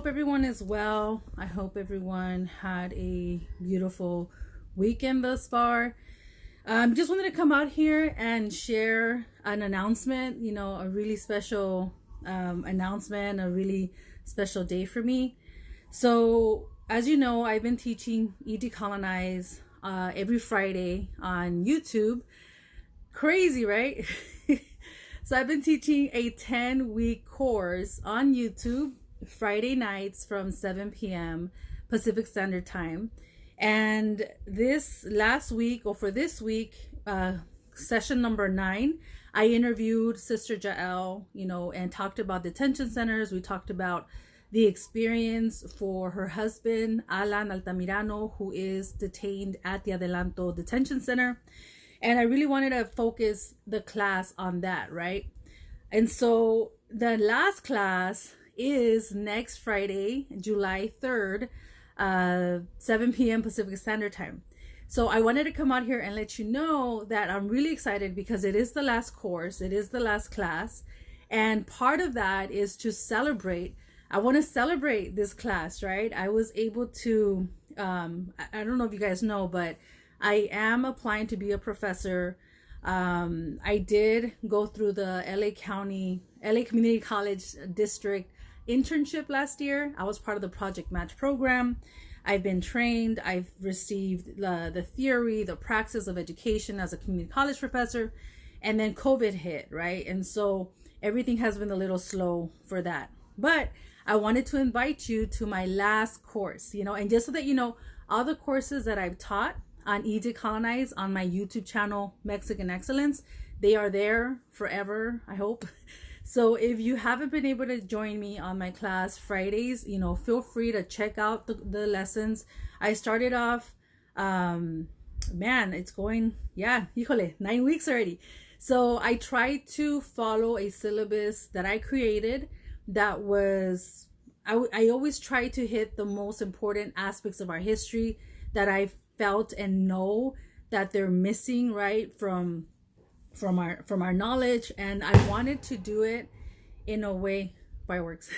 Hope everyone is well. I hope everyone had a beautiful weekend thus far. Just wanted to come out here and share an announcement, a really special announcement, a really special day for me. So, as you know, I've been teaching E-Decolonize every Friday on YouTube. Crazy, right? So I've been teaching a 10-week course on YouTube Friday nights from 7 p.m. Pacific Standard Time. And this last week, or for this week, session number 9, I interviewed Sister Jael, and talked about detention centers. We talked about the experience for her husband, Alan Altamirano, who is detained at the Adelanto Detention Center. And I really wanted to focus the class on that, right? And so the last class is next Friday, July 3rd, 7 p.m. Pacific Standard Time. So I wanted to come out here and let you know that I'm really excited because it is the last course, it is the last class. And part of that is to celebrate. I want to celebrate this class, right? I was able to, I don't know if you guys know, but I am applying to be a professor. I did go through the LA Community College District internship last year. I was part of the Project Match program. I've been trained. I've received the theory, the praxis of education as a community college professor. And then COVID hit, right? And so everything has been a little slow for that. But I wanted to invite you to my last course, and just so that you know, all the courses that I've taught on E-Decolonize on my YouTube channel, Mexican Excellence, they are there forever, I hope. So if you haven't been able to join me on my class Fridays, feel free to check out the lessons. I started off, it's going, 9 weeks already. So I tried to follow a syllabus that I created that was, I always try to hit the most important aspects of our history that I felt and know that they're missing, right, from our knowledge. And I wanted to do it in a way, fireworks.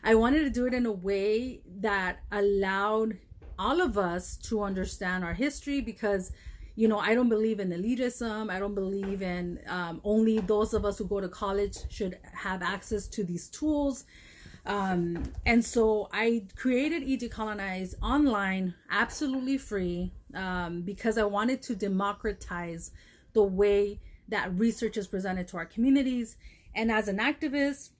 I wanted to do it in a way that allowed all of us to understand our history, because I don't believe in elitism. I don't believe in only those of us who go to college should have access to these tools. And so I created E-Decolonize online, absolutely free, because I wanted to democratize the way that research is presented to our communities. And as an activist,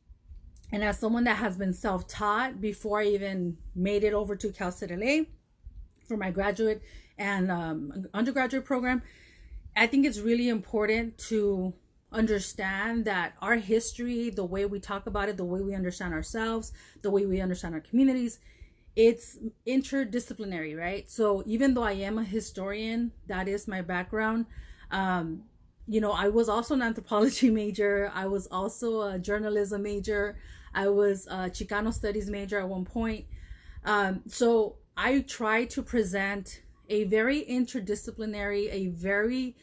and as someone that has been self-taught before I even made it over to Citlalli for my graduate and undergraduate program, I think it's really important to understand that our history, the way we talk about it, the way we understand ourselves, the way we understand our communities, it's interdisciplinary, right? So even though I am a historian, that is my background, I was also an anthropology major. I was also a journalism major. I was a Chicano studies major at one point. So I try to present a very interdisciplinary, a very,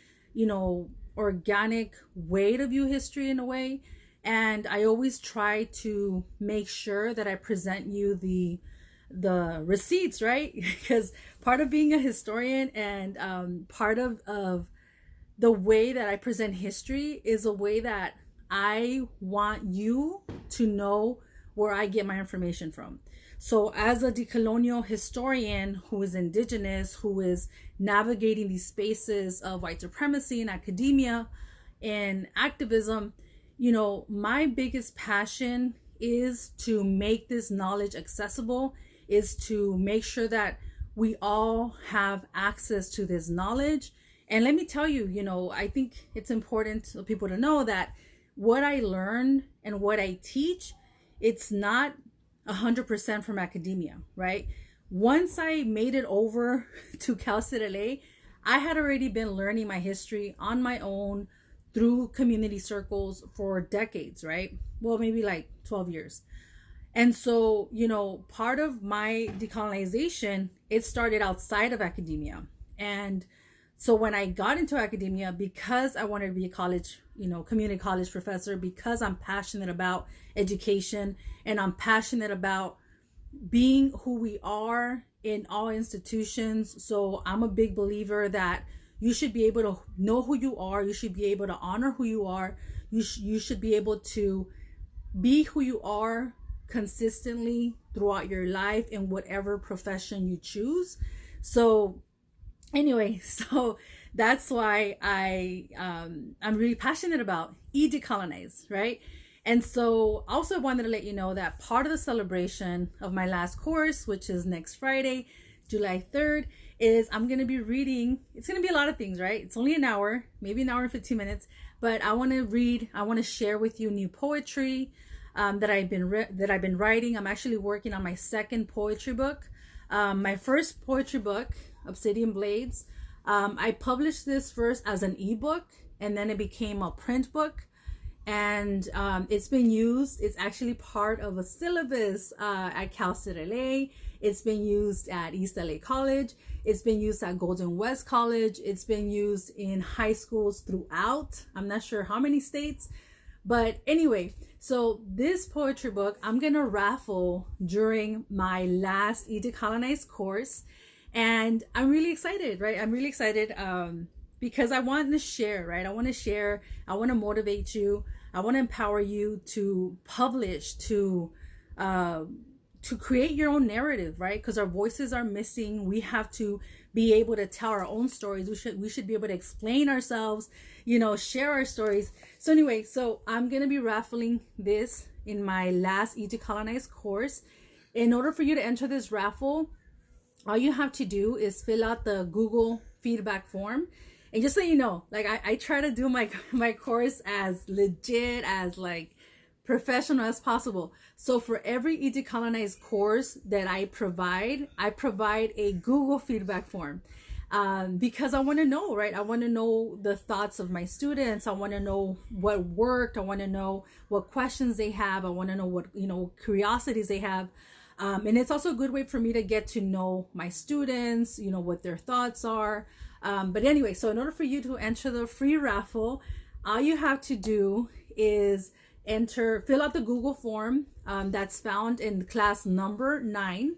organic way to view history in a way. And I always try to make sure that I present you the receipts, right? Because part of being a historian and part of the way that I present history is a way that I want you to know where I get my information from. So as a decolonial historian who is indigenous, who is navigating these spaces of white supremacy in academia and activism, my biggest passion is to make this knowledge accessible, is to make sure that we all have access to this knowledge. And let me tell you, I think it's important for people to know that what I learned and what I teach, it's not 100% from academia, right? Once I made it over to Citlalli, I had already been learning my history on my own through community circles for decades, right? Well, maybe like 12 years. And so, part of my decolonization, it started outside of academia. And so when I got into academia, because I wanted to be a college, community college professor, because I'm passionate about education and I'm passionate about being who we are in all institutions. So I'm a big believer that you should be able to know who you are. You should be able to honor who you are. You should be able to be who you are consistently throughout your life in whatever profession you choose. So anyway, so that's why I'm really passionate about E-Decolonize, right? And so also wanted to let you know that part of the celebration of my last course, which is next Friday, July 3rd, is I'm going to be reading. It's going to be a lot of things, right? It's only an hour, maybe an hour and 15 minutes, but I want to share with you new poetry that I've been writing. I'm actually working on my second poetry book. My first poetry book, Obsidian Blades, I published this first as an ebook, and then it became a print book. And it's been used. It's actually part of a syllabus at Citlalli. It's been used at East LA College. It's been used at Golden West College. It's been used in high schools throughout. I'm not sure how many states. But anyway, so this poetry book, I'm going to raffle during my last E-Decolonize course. And I'm really excited, right? I'm really excited because I want to share, right? I want to share. I want to motivate you. I want to empower you to publish, to create your own narrative, right? Because our voices are missing. We have to be able to tell our own stories. We should be able to explain ourselves, share our stories. So anyway, so I'm going to be raffling this in my last E-Decolonize course. In order for you to enter this raffle, all you have to do is fill out the Google feedback form. And just so you know, like I try to do my course as legit, as like professional as possible. So for every E-Decolonize course that I provide a Google feedback form. Because I want to know, right? I want to know the thoughts of my students. I want to know what worked. I want to know what questions they have. I want to know what, curiosities they have. And it's also a good way for me to get to know my students, what their thoughts are. But anyway, so in order for you to enter the free raffle, all you have to do is fill out the Google form that's found in class number 9.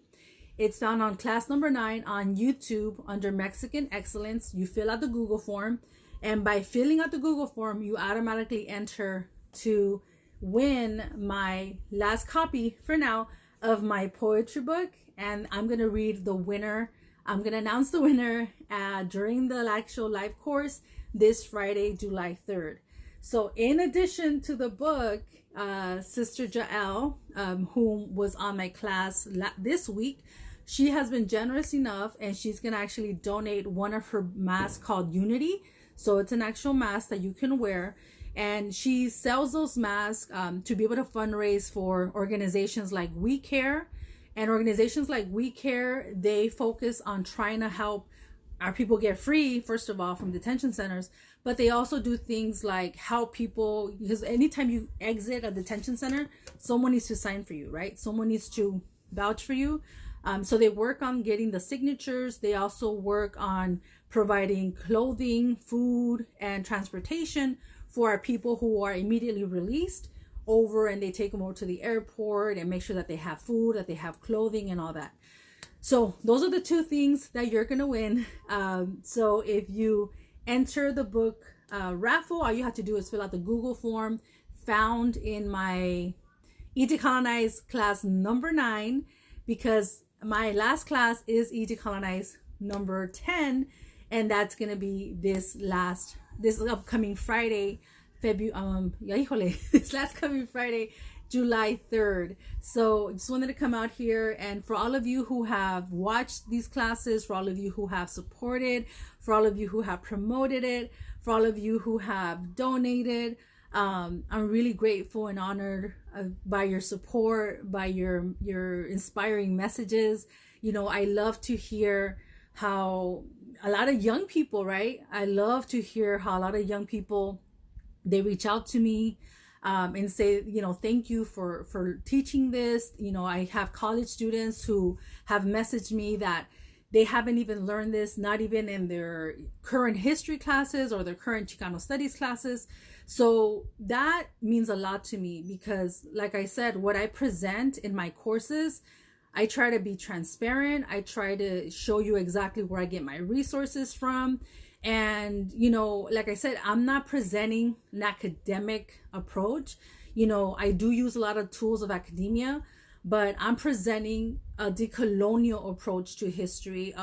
It's found on class number 9 on YouTube under Mexican Excellence. You fill out the Google form, and by filling out the Google form, you automatically enter to win my last copy for now of my poetry book. And I'm going to read the winner. I'm going to announce the winner during the actual live course this Friday, July 3rd. So in addition to the book, Sister Jael, who was on my class this week, she has been generous enough, and she's going to actually donate one of her masks called Unity. So it's an actual mask that you can wear. And she sells those masks to be able to fundraise for organizations like We Care. And organizations like We Care, they focus on trying to help our people get free, first of all, from detention centers. But they also do things like help people, because anytime you exit a detention center, someone needs to sign for you, right? Someone needs to vouch for you. So they work on getting the signatures. They also work on providing clothing, food, and transportation for our people who are immediately released over, and they take them over to the airport and make sure that they have food, that they have clothing, and all that. So those are the two things that you're going to win. So if you enter the book raffle, all you have to do is fill out the Google form found in my E-Decolonize class number 9, because my last class is E-Decolonize number 10, and that's going to be this upcoming Friday, this last coming Friday, July 3rd. So just wanted to come out here, and for all of you who have watched these classes, for all of you who have supported, for all of you who have promoted it, for all of you who have donated, I'm really grateful and honored by your support, by your inspiring messages. I love to hear how a lot of young people, right? I love to hear how a lot of young people, they reach out to me and say, thank you for teaching this. I have college students who have messaged me that they haven't even learned this, not even in their current history classes or their current Chicano studies classes. So that means a lot to me, because like I said, what I present in my courses, I try to be transparent. I try to show you exactly where I get my resources from. And, you know, like I said, I'm not presenting an academic approach. You know, I do use a lot of tools of academia, but I'm presenting a decolonial approach to history,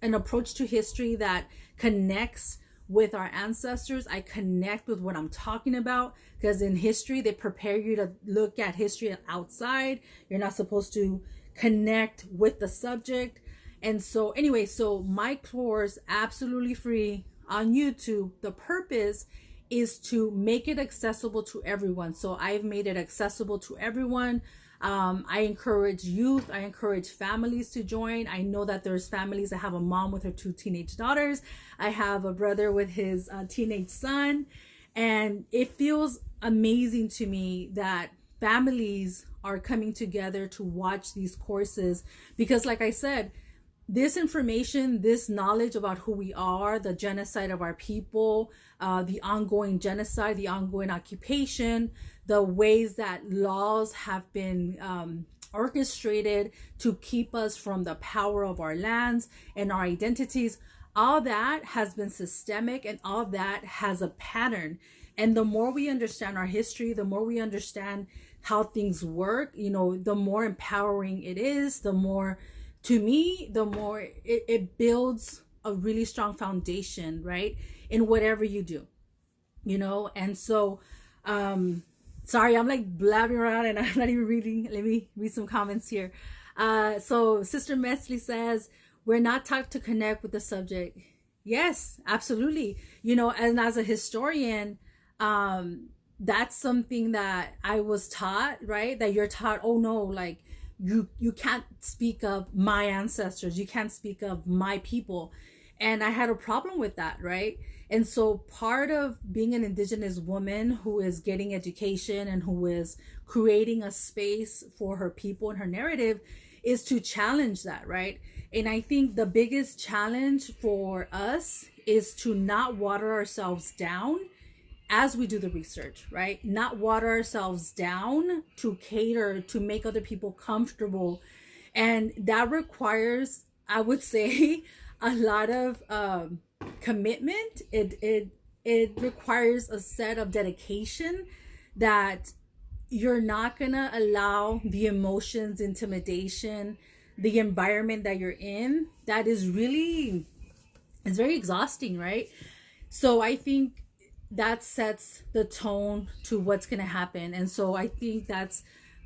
an approach to history that connects with our ancestors. I connect with what I'm talking about, because in history, they prepare you to look at history outside. You're not supposed to connect with the subject. And so anyway, so my course, absolutely free on YouTube. The purpose is to make it accessible to everyone. So I've made it accessible to everyone. I encourage youth, I encourage families to join. I know that there's families that have a mom with her 2 teenage daughters. I have a brother with his teenage son. And it feels amazing to me that families are coming together to watch these courses, because like I said, this information, this knowledge about who we are, the genocide of our people, the ongoing genocide, the ongoing occupation, the ways that laws have been orchestrated to keep us from the power of our lands and our identities, all that has been systemic, and all that has a pattern. And the more we understand our history, the more we understand how things work, you know, the more empowering it is, the more, to me, the more it builds a really strong foundation, right, in whatever you do, you know. And so sorry, I'm like blabbing around and I'm not even reading. Let me read some comments here. So Sister Mesley says, we're not taught to connect with the subject. Yes, absolutely. You know, and as a historian, that's something that I was taught, right? That you're taught, oh no, like you can't speak of my ancestors, you can't speak of my people. And I had a problem with that, right? And so part of being an Indigenous woman who is getting education and who is creating a space for her people and her narrative is to challenge that, right? And I think the biggest challenge for us is to not water ourselves down as we do the research, right? Not water ourselves down to cater, to make other people comfortable. And that requires, I would say, a lot of commitment. It requires a set of dedication that you're not gonna allow the emotions, intimidation, the environment that you're in, that is really, it's very exhausting, right? So I think that sets the tone to what's going to happen. And so I think that's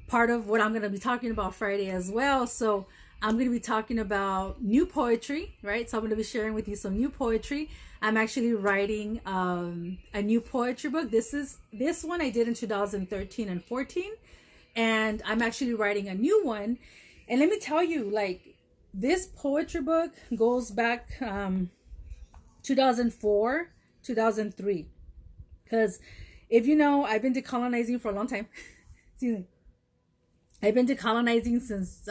part of what I'm going to be talking about Friday as well. So I'm going to be talking about new poetry, right? So I'm going to be sharing with you some new poetry. I'm actually writing a new poetry book. This one I did in 2013 and 14, and I'm actually writing a new one. And let me tell you, like, this poetry book goes back 2004, 2003. Because if you know, I've been decolonizing for a long time. Excuse me. I've been decolonizing since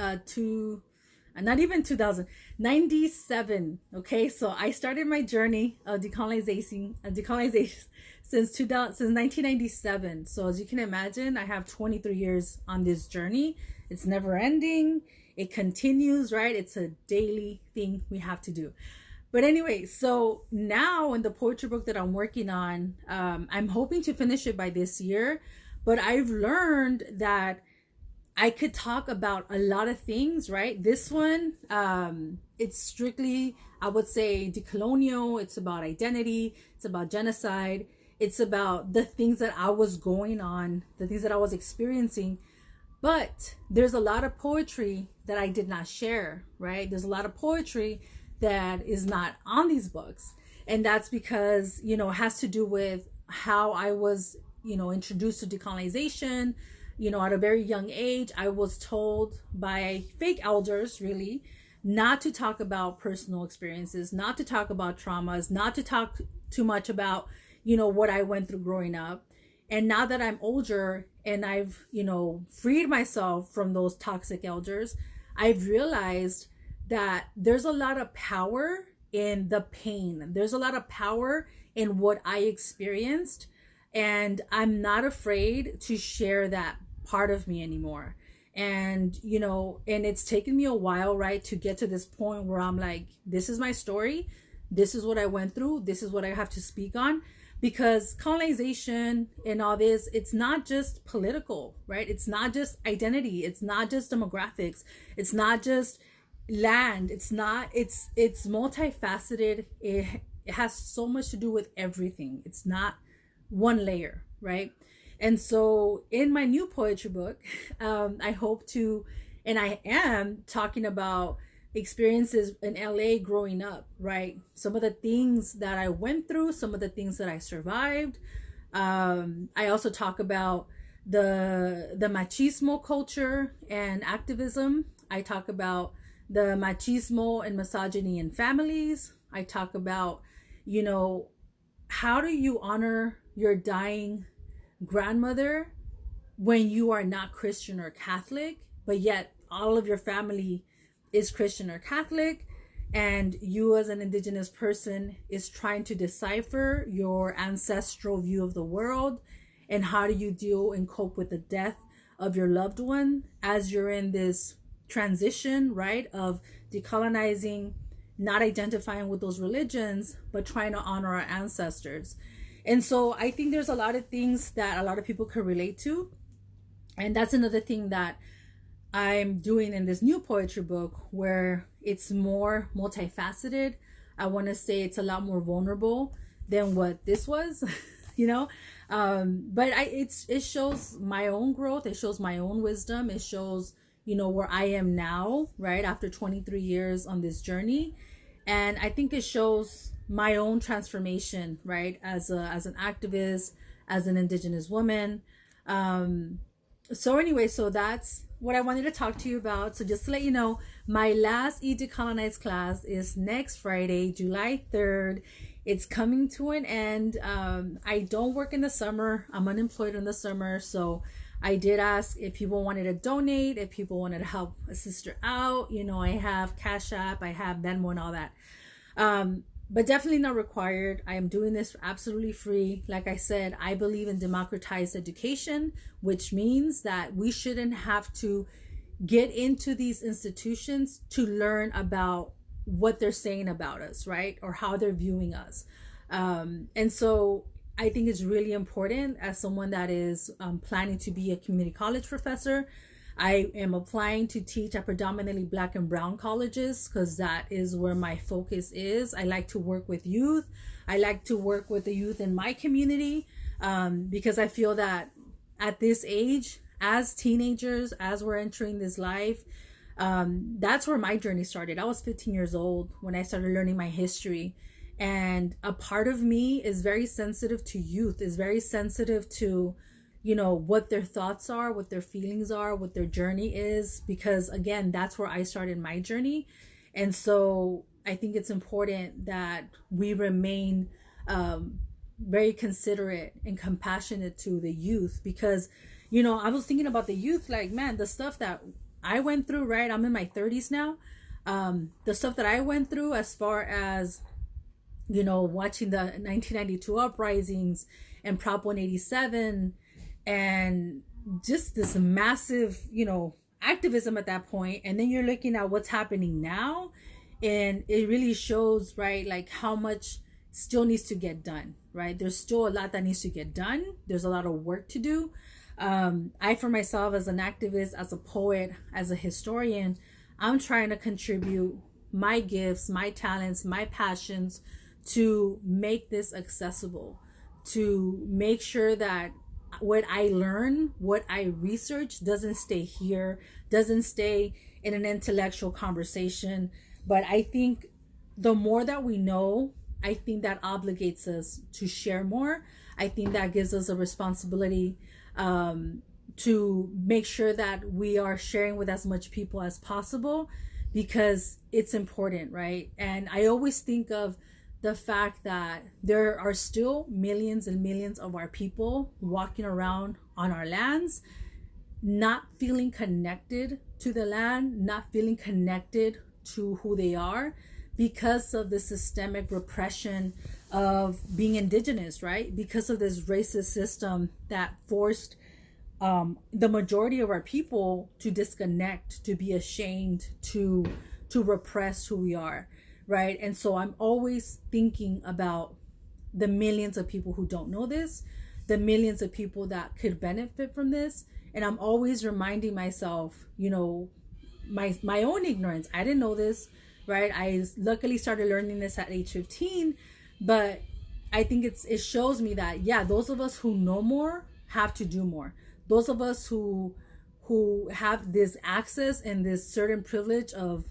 not even 2000, 97. Okay, so I started my journey of decolonization since 1997. So as you can imagine, I have 23 years on this journey. It's never ending. It continues, right? It's a daily thing we have to do. But anyway, so now in the poetry book that I'm working on, I'm hoping to finish it by this year. But I've learned that I could talk about a lot of things, right? This one, it's strictly, I would say, decolonial. It's about identity. It's about genocide. It's about the things that I was going on, the things that I was experiencing. But there's a lot of poetry that I did not share, right? There's a lot of poetry that is not on these books. And that's because, you know, it has to do with how I was, you know, introduced to decolonization. You know, at a very young age, I was told by fake elders, really, not to talk about personal experiences, not to talk about traumas, not to talk too much about, you know, what I went through growing up. And now that I'm older and I've, you know, freed myself from those toxic elders, I've realized that there's a lot of power in the pain. There's a lot of power in what I experienced. And I'm not afraid to share that part of me anymore. And, you know, and it's taken me a while, right, to get to this point where I'm like, this is my story. This is what I went through. This is what I have to speak on. Because colonization and all this, it's not just political, right? It's not just identity. It's not just demographics. It's not just land. It's multifaceted. It has so much to do with everything. It's not one layer, right? And so in my new poetry book, I hope to, and I am talking about experiences in LA growing up, right? Some of the things that I went through, some of the things that I survived. I also talk about the machismo culture and activism. I talk about the machismo and misogyny in families. I talk about, you know, how do you honor your dying grandmother when you are not Christian or Catholic, but yet all of your family is Christian or Catholic, and you as an indigenous person is trying to decipher your ancestral view of the world, and how do you deal and cope with the death of your loved one as you're in this transition, right, of decolonizing, not identifying with those religions, but trying to honor our ancestors. And so I think there's a lot of things that a lot of people could relate to. And that's another thing that I'm doing in this new poetry book, where it's more multifaceted. I want to say it's a lot more vulnerable than what this was, you know. But it shows my own growth. It shows my own wisdom. It shows, you know, where I am now, right, after 23 years on this journey. And I think it shows my own transformation, right, as an activist, as an indigenous woman. So anyway, so that's what I wanted to talk to you about. So just to let you know, my last E-Decolonize class is next Friday, July 3rd. It's coming to an end. I don't work in the summer. I'm unemployed in the summer. So I did ask if people wanted to donate, if people wanted to help a sister out. You know, I have Cash App, I have Venmo and all that. But definitely not required. I am doing this absolutely free. Like I said, I believe in democratized education, which means that we shouldn't have to get into these institutions to learn about what they're saying about us, right? Or how they're viewing us. And so I think it's really important, as someone that is planning to be a community college professor. I am applying to teach at predominantly Black and Brown colleges because that is where my focus is. I like to work with youth. I like to work with the youth in my community because I feel that at this age, as teenagers, as we're entering this life, that's where my journey started. I was 15 years old when I started learning my history. And a part of me is very sensitive to youth, is very sensitive to, you know, what their thoughts are, what their feelings are, what their journey is, because again, that's where I started my journey. And so I think it's important that we remain very considerate and compassionate to the youth, because, you know, I was thinking about the youth, like, man, the stuff that I went through, right? I'm in my 30s now. The stuff that I went through as far as, you know, watching the 1992 uprisings and Prop 187 and just this massive, you know, activism at that point. And then you're looking at what's happening now, and it really shows, right, like how much still needs to get done, right? There's still a lot that needs to get done. There's a lot of work to do. I, for myself, as an activist, as a poet, as a historian, I'm trying to contribute my gifts, my talents, my passions to make this accessible, to make sure that what I learn, what I research doesn't stay here, doesn't stay in an intellectual conversation. But I think the more that we know, I think that obligates us to share more. I think that gives us a responsibility to make sure that we are sharing with as much people as possible, because it's important, right? And I always think of the fact that there are still millions and millions of our people walking around on our lands, not feeling connected to the land, not feeling connected to who they are, because of the systemic repression of being indigenous, right? Because of this racist system that forced the majority of our people to disconnect, to be ashamed, to repress who we are, right? And so I'm always thinking about the millions of people who don't know this, the millions of people that could benefit from this. And I'm always reminding myself, you know, my own ignorance. I didn't know this, right? I luckily started learning this at age 15, but I think it shows me that, yeah, those of us who know more have to do more. Those of us who have this access and this certain privilege of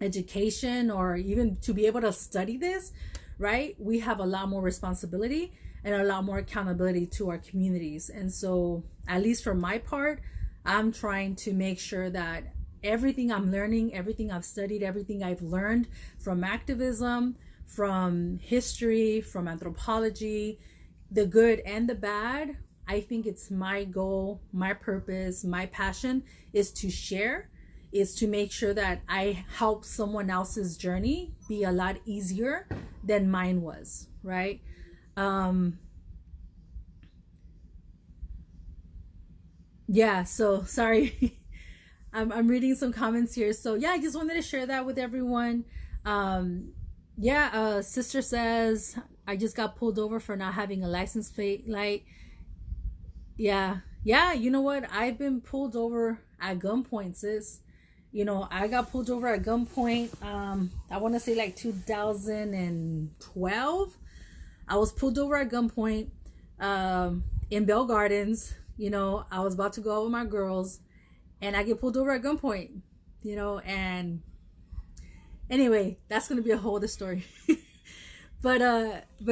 education, or even to be able to study this, right? We have a lot more responsibility and a lot more accountability to our communities. And so, at least for my part, I'm trying to make sure that everything I'm learning, everything I've studied, everything I've learned from activism, from history, from anthropology, the good and the bad, I think it's my goal, my purpose, my passion is to share, is to make sure that I help someone else's journey be a lot easier than mine was, right? Yeah, so sorry. I'm reading some comments here. So yeah, I just wanted to share that with everyone. Sister says, I just got pulled over for not having a license plate light. Yeah, you know what? I've been pulled over at gunpoint, sis. You know, I got pulled over at gunpoint, I want to say like 2012. I was pulled over at gunpoint in Bell Gardens. You know, I was about to go out with my girls, and I get pulled over at gunpoint, you know, and anyway, that's going to be a whole other story. But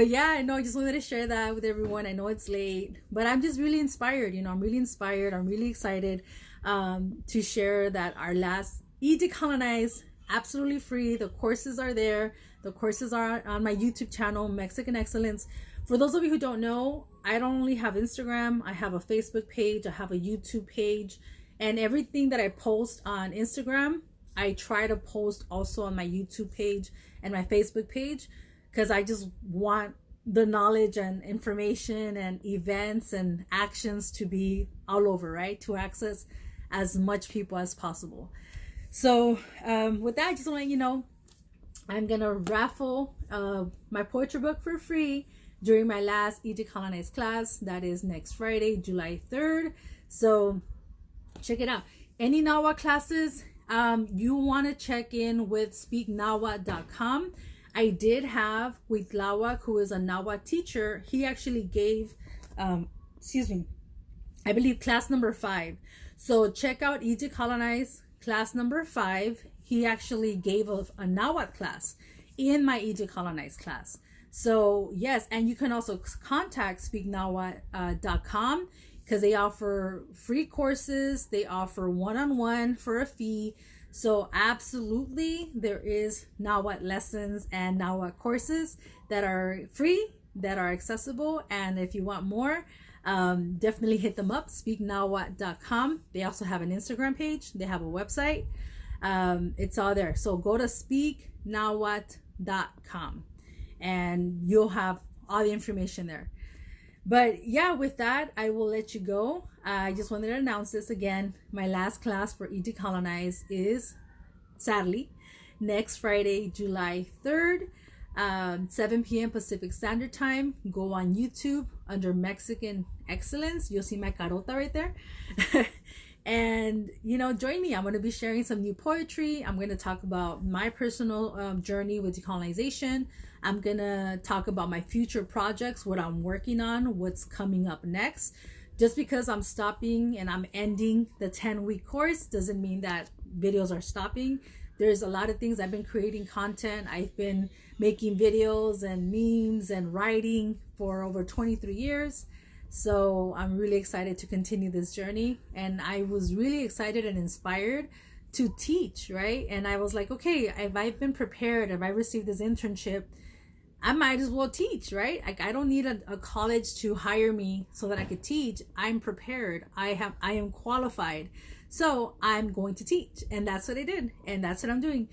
yeah, I know, I just wanted to share that with everyone. I know it's late, but I'm just really inspired. You know, I'm really inspired. I'm really excited to share that our last E-Decolonize, absolutely free. The courses are there. The courses are on my YouTube channel, Mexican Excellence. For those of you who don't know, I don't only have Instagram. I have a Facebook page. I have a YouTube page. And everything that I post on Instagram, I try to post also on my YouTube page and my Facebook page, because I just want the knowledge and information and events and actions to be all over, right? To access as much people as possible. So with that, I just want to let you know, I'm going to raffle my poetry book for free during my last E-Decolonize class. That is next Friday, July 3rd. So check it out. Any Nahuatl classes, you want to check in with speaknahuatl.com. I did have with Lawak, who is a Nahuatl teacher. He actually gave, I believe class number 5. So check out E-Decolonize class number 5. He actually gave a Nahuatl class in my E-Decolonize class. So yes, and you can also contact speaknahuatl.com, because they offer free courses. They offer one-on-one for a fee. So absolutely, there is Nahuatl lessons and Nahuatl courses that are free, that are accessible. And if you want more, definitely hit them up, speaknahuatl.com. They also have an Instagram page. They have a website. It's all there. So go to speaknahuatl.com and you'll have all the information there. But yeah, with that, I will let you go. I just wanted to announce this again. My last class for E-Decolonize is, sadly, next Friday, July 3rd, 7 p.m. Pacific Standard Time. Go on YouTube under Mexican Excellence. You'll see my carota right there. And, you know, join me. I'm going to be sharing some new poetry. I'm going to talk about my personal journey with decolonization. I'm going to talk about my future projects, what I'm working on, what's coming up next. Just because I'm stopping and I'm ending the 10-week course doesn't mean that videos are stopping. There's a lot of things. I've been creating content. I've been making videos and memes and writing for over 23 years. So I'm really excited to continue this journey. And I was really excited and inspired to teach, right? And I was like, okay, if I've been prepared, if I received this internship, I might as well teach, right? Like, I don't need a college to hire me so that I could teach. I'm prepared. I am qualified. So I'm going to teach. And that's what I did. And that's what I'm doing.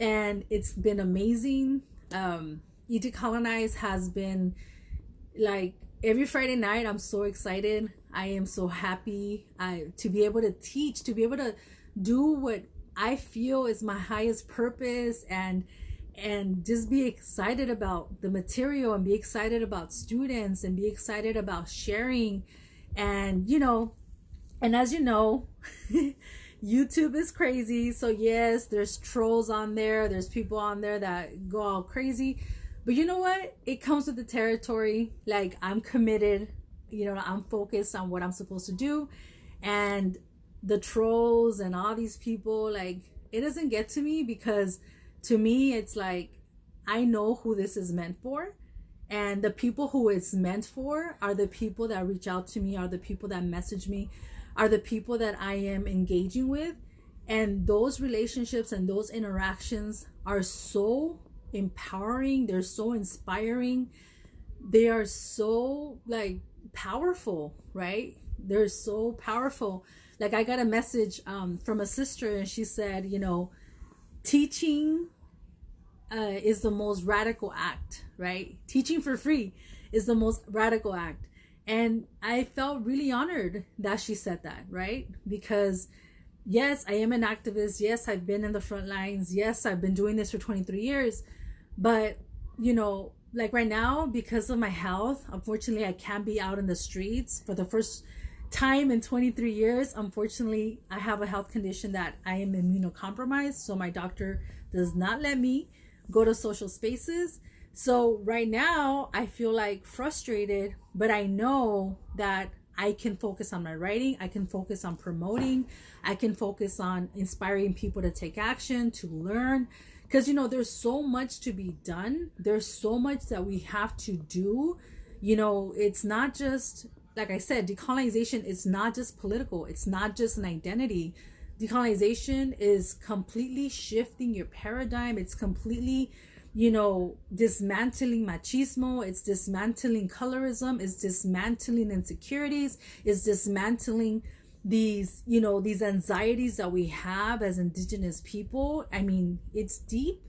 And it's been amazing. E-Decolonize has been like, every Friday night, I'm so excited. I am so happy to be able to teach, to be able to do what I feel is my highest purpose, and just be excited about the material, and be excited about students, and be excited about sharing. And and as you know, YouTube is crazy. So yes, there's trolls on there, there's people on there that go all crazy, but you know what, it comes with the territory. Like, I'm committed, I'm focused on what I'm supposed to do, and the trolls and all these people, like, it doesn't get to me, because to me it's like, I know who this is meant for, and the people who it's meant for are the people that reach out to me, are the people that message me, are the people that I am engaging with. And those relationships and those interactions are so empowering, they're so inspiring, they are so like powerful, right? They're so powerful. Like, I got a message from a sister, and she said, teaching is the most radical act, right? Teaching for free is the most radical act. And I felt really honored that she said that, right? Because yes, I am an activist. Yes, I've been in the front lines. Yes, I've been doing this for 23 years. But, like right now, because of my health, unfortunately, I can't be out in the streets for the first time in 23 years. Unfortunately, I have a health condition that I am immunocompromised. So my doctor does not let me go to social spaces. So right now I feel like frustrated, but I know that I can focus on my writing. I can focus on promoting. I can focus on inspiring people to take action, to learn. Because, there's so much to be done. There's so much that we have to do. It's not just, like I said, decolonization is not just political. It's not just an identity. Decolonization is completely shifting your paradigm. It's completely, dismantling machismo. It's dismantling colorism. It's dismantling insecurities. It's dismantling these anxieties that we have as indigenous people. I mean, it's deep,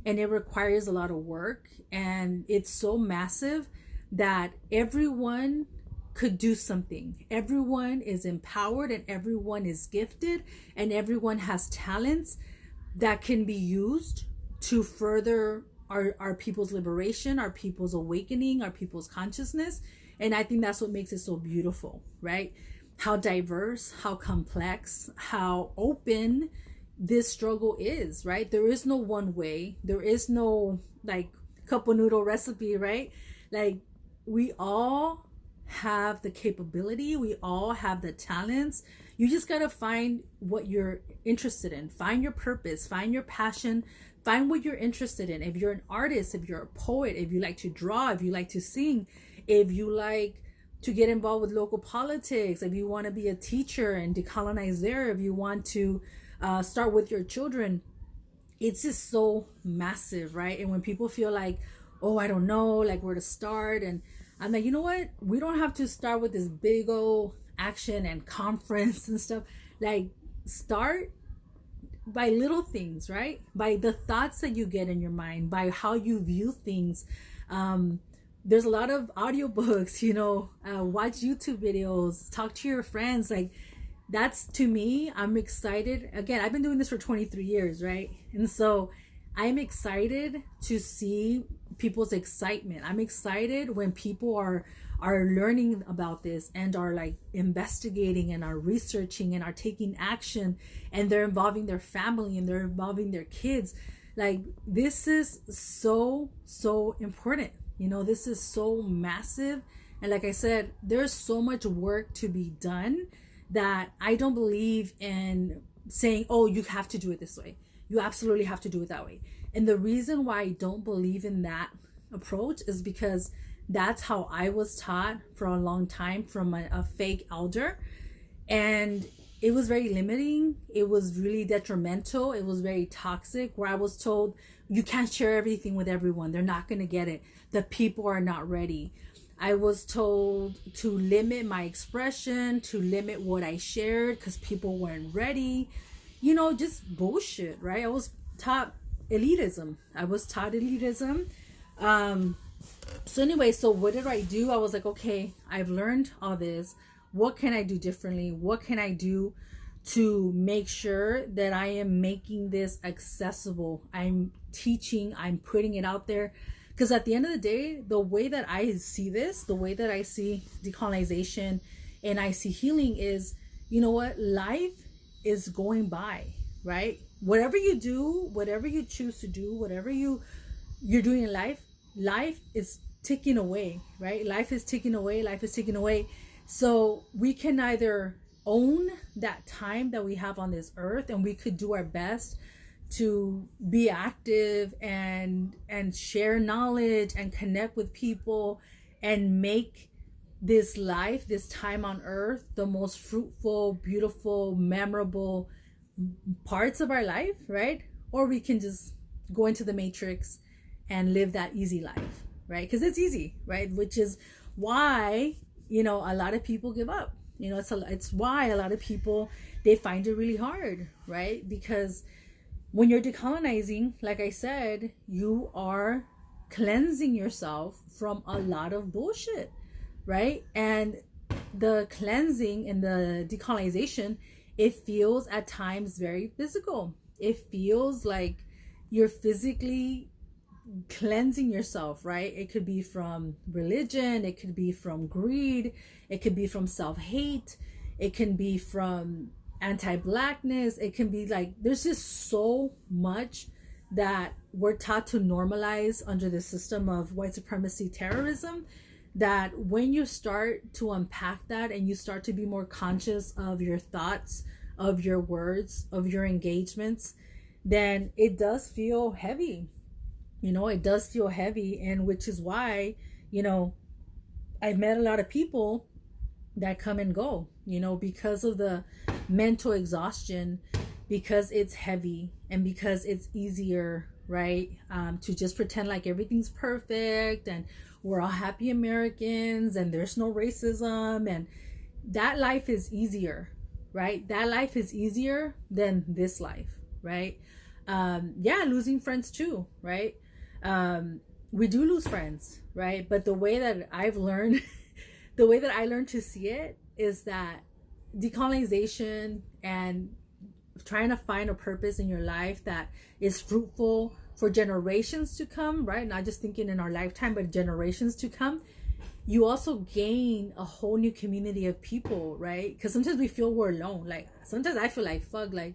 and it requires a lot of work, and it's so massive that everyone could do something. Everyone is empowered, and everyone is gifted, and everyone has talents that can be used to further our people's liberation, our people's awakening, our people's consciousness. And I think that's what makes it so beautiful, right? How diverse, how complex, how open this struggle is, right? There is no one way. There is no like cup of noodle recipe, right? Like, we all have the capability. We all have the talents. You just got to find what you're interested in. Find your purpose, find your passion, find what you're interested in. If you're an artist, if you're a poet, if you like to draw, if you like to sing, if you like to get involved with local politics, if you want to be a teacher and decolonize there, if you want to start with your children, it's just so massive, right? And when people feel like, oh, I don't know, like where to start, and I'm like, you know what? We don't have to start with this big old action and conference and stuff. Like, start by little things, right? By the thoughts that you get in your mind, by how you view things. There's a lot of audiobooks, watch YouTube videos, talk to your friends. Like, that's, to me, I'm excited. Again, I've been doing this for 23 years, right? And so I'm excited to see people's excitement. I'm excited when people are learning about this and are like investigating and are researching and are taking action, and they're involving their family and they're involving their kids. Like, this is so important. This is so massive. And like I said, there's so much work to be done that I don't believe in saying, oh, you have to do it this way. You absolutely have to do it that way. And the reason why I don't believe in that approach is because that's how I was taught for a long time from a fake elder. And it was very limiting. It was really detrimental. It was very toxic, where I was told, you can't share everything with everyone. They're not going to get it. The people are not ready. I was told to limit my expression, to limit what I shared because people weren't ready. Just bullshit, right? I was taught elitism. So anyway, so what did I do? I was like, okay, I've learned all this. what can I do differently? What can I do to make sure that I am making this accessible? I'm teaching, I'm putting it out there. Because at the end of the day, the way that I see this, the way that I see decolonization and I see healing is, you know what, life is going by, right? Whatever you do, whatever you choose to do, whatever you're doing in life, life is ticking away, right? Life is ticking away, life is ticking away. So we can either own that time that we have on this earth, and we could do our best to be active and share knowledge and connect with people and make this life, this time on earth, the most fruitful, beautiful, memorable parts of our life, right? Or we can just go into the matrix and live that easy life, right? Because it's easy, right? Which is why, you know, a lot of people give up. You know, it's why a lot of people, they find it really hard, right? Because when you're decolonizing, like I said, you are cleansing yourself from a lot of bullshit, right? And the cleansing and the decolonization, it feels at times very physical. It feels like you're physically cleansing yourself, right? It could be from religion, it could be from greed, it could be from self-hate, it can be from anti-blackness, it can be like, there's just so much that we're taught to normalize under the system of white supremacy terrorism, that when you start to unpack that and you start to be more conscious of your thoughts, of your words, of your engagements, then it does feel heavy. You know, it does feel heavy. And which is why, you know, I've met a lot of people that come and go, you know, because of the mental exhaustion, because it's heavy and because it's easier, right? To just pretend like everything's perfect and we're all happy Americans and there's no racism, and that life is easier, right? That life is easier than this life, right? Yeah, losing friends too, right? We do lose friends, right? But the way that I've learned, the way that I learned to see it is that decolonization and trying to find a purpose in your life that is fruitful for generations to come, right? Not just thinking in our lifetime, but generations to come. You also gain a whole new community of people, right? Because sometimes we feel we're alone. Like sometimes I feel like, fuck, like,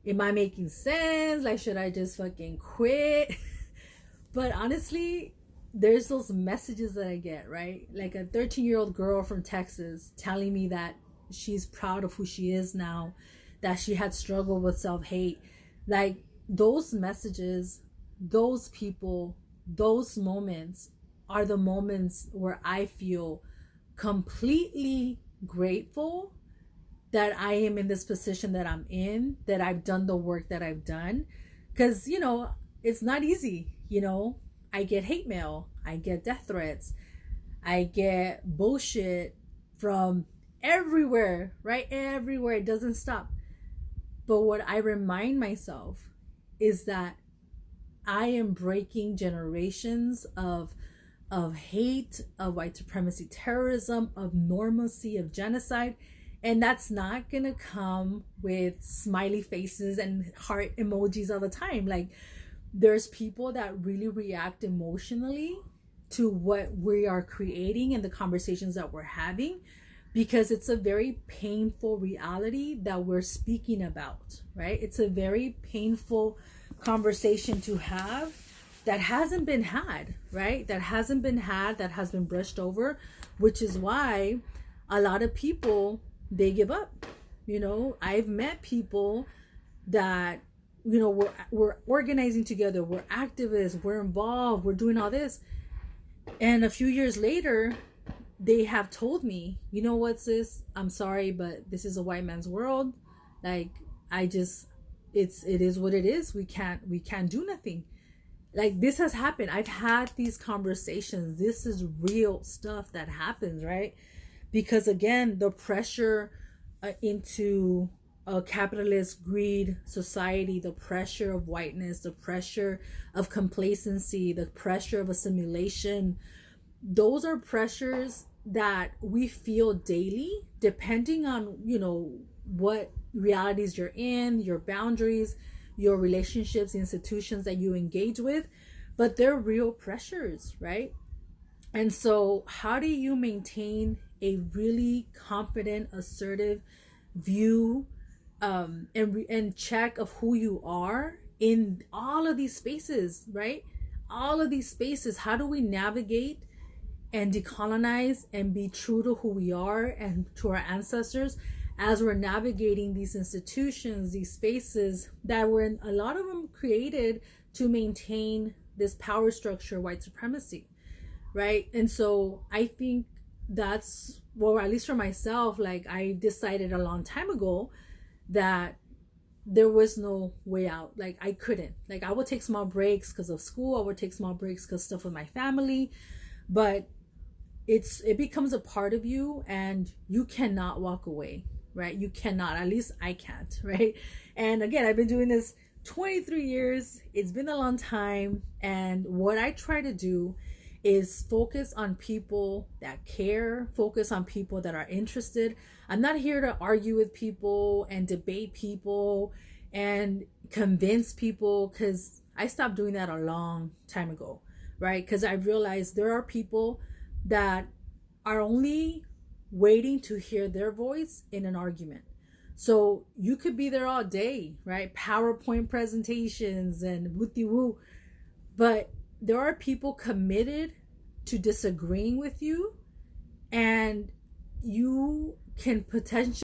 am I making sense? Like, should I just fucking quit? But honestly, there's those messages that I get, right? Like a 13-year-old girl from Texas telling me that she's proud of who she is now, that she had struggled with self-hate. Like those messages, those people, those moments are the moments where I feel completely grateful that I am in this position that I'm in, that I've done the work that I've done. Because, you know, it's not easy, you know. I get hate mail, I get death threats, I get bullshit from everywhere, right? Everywhere. It doesn't stop. But what I remind myself is that I am breaking generations of hate, of white supremacy terrorism, of normalcy, of genocide. And that's not gonna come with smiley faces and heart emojis all the time. Like, there's people that really react emotionally to what we are creating and the conversations that we're having, because it's a very painful reality that we're speaking about, right? It's a very painful conversation to have that hasn't been had, right? That hasn't been had, that has been brushed over, which is why a lot of people, they give up. You know, I've met people that, you know, we're organizing together, we're activists, we're involved, we're doing all this. And a few years later, they have told me, you know what, sis, I'm sorry, but this is a white man's world. Like, it is what it is. We can't do nothing. Like, this has happened. I've had these conversations. This is real stuff that happens, right? Because again, the pressure into a capitalist greed society, the pressure of whiteness, the pressure of complacency, the pressure of assimilation, those are pressures that we feel daily, depending on, what realities you're in, your boundaries, your relationships, institutions that you engage with, but they're real pressures, right? And so, how do you maintain a really confident, assertive view, and check of who you are in all of these spaces, right? All of these spaces. How do we navigate and decolonize and be true to who we are and to our ancestors as we're navigating these institutions, these spaces that were a lot of them created to maintain this power structure, white supremacy, right? And so I think that's, well, at least for myself, like I decided a long time ago that there was no way out. Like I couldn't. Like I would take small breaks because of school. I would take small breaks because stuff with my family, but it becomes a part of you, and you cannot walk away, right? You cannot. At least I can't, right? And again, I've been doing this 23 years. It's been a long time, and what I try to do is focus on people that care, focus on people that are interested. I'm not here to argue with people and debate people and convince people, because I stopped doing that a long time ago, right? Because I realized there are people that are only waiting to hear their voice in an argument. So you could be there all day, right? PowerPoint presentations and wooty woo, but there are people committed to disagreeing with you, and you can potentially